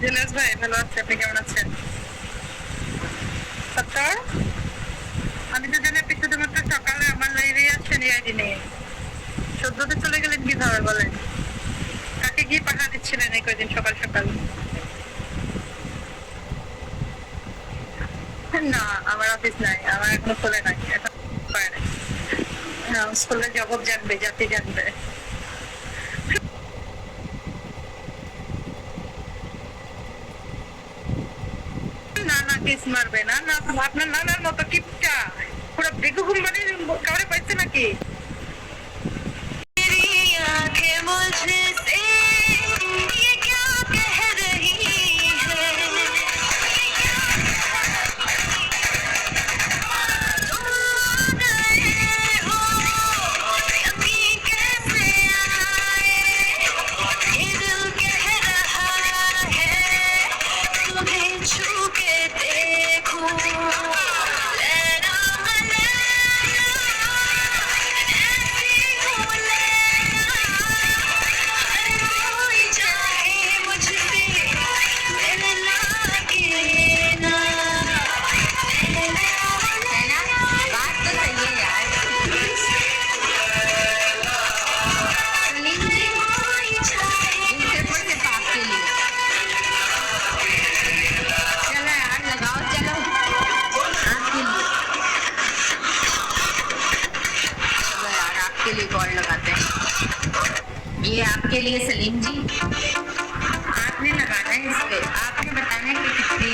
Jealous ভাই ভালো আছে, আপনি কেমন আছেন? আচ্ছা, আমি তো জানি আপনি শুধুমাত্র সকালে আমার লাইভে আসছেন আইডি নিয়ে, সদ্যতে চলে গেলেন কিভাবে বলেন? কাকে গিয়ে পাঠা দিচ্ছিলেন এই কয়দিন সকাল সকাল? না, আমার অফিস নাই, আমার এখনো খোলে নাই, এখন করে নাই। স্কুলের জগৎ জানবে, জাতি জানবে। নানা কিস মারবে না, না আপনার নানার মতো কিপটা পুরো বেগুন মানে কাউরে পাইছে নাকি? ये आपके लिए सलीम जी, आपने लगाना है इस पे, आपने बताना है कि कितनी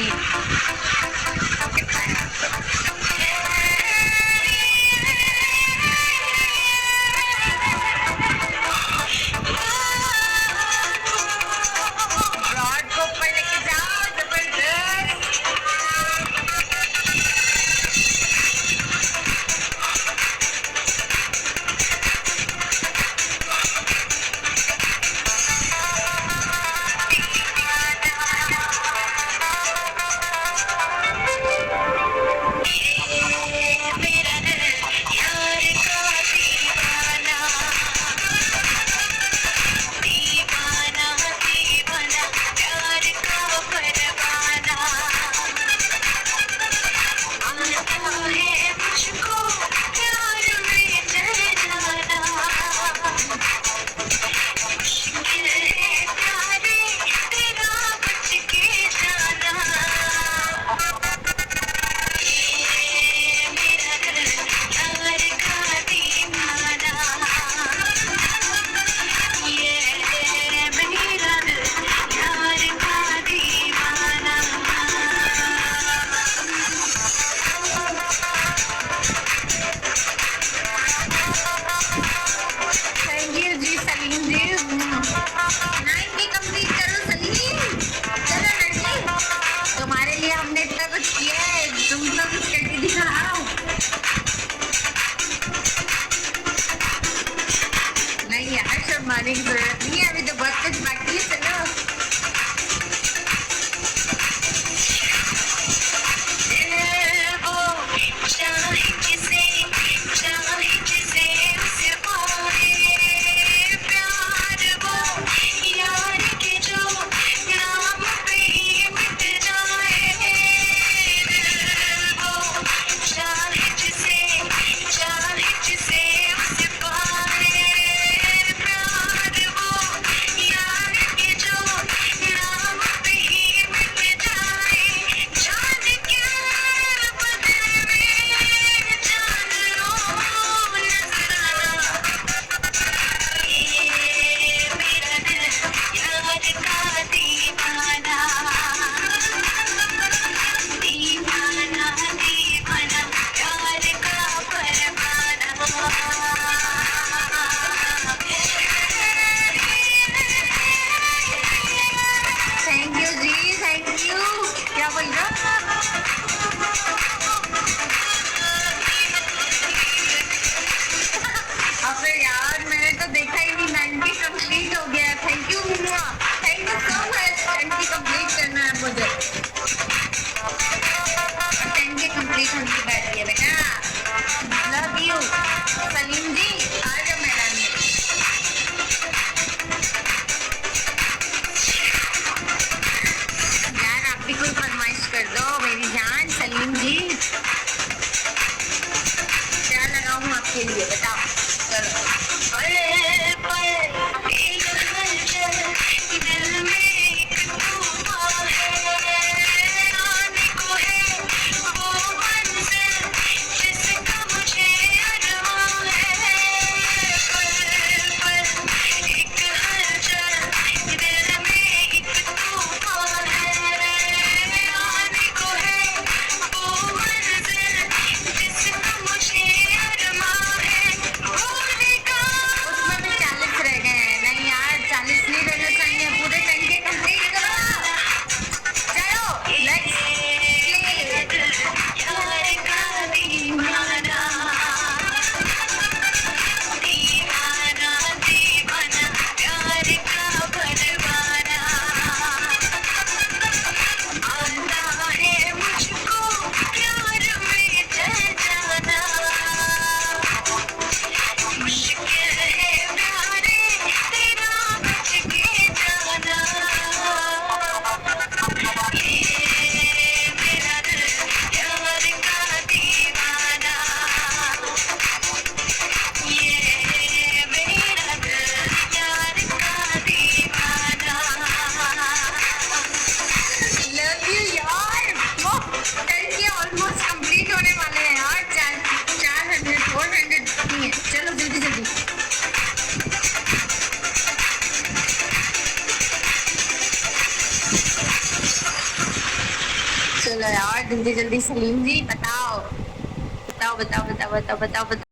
जल्दी जल्दी सलीम जी बताओ बताओ बताओ बताओ बताओ बताओ बताओ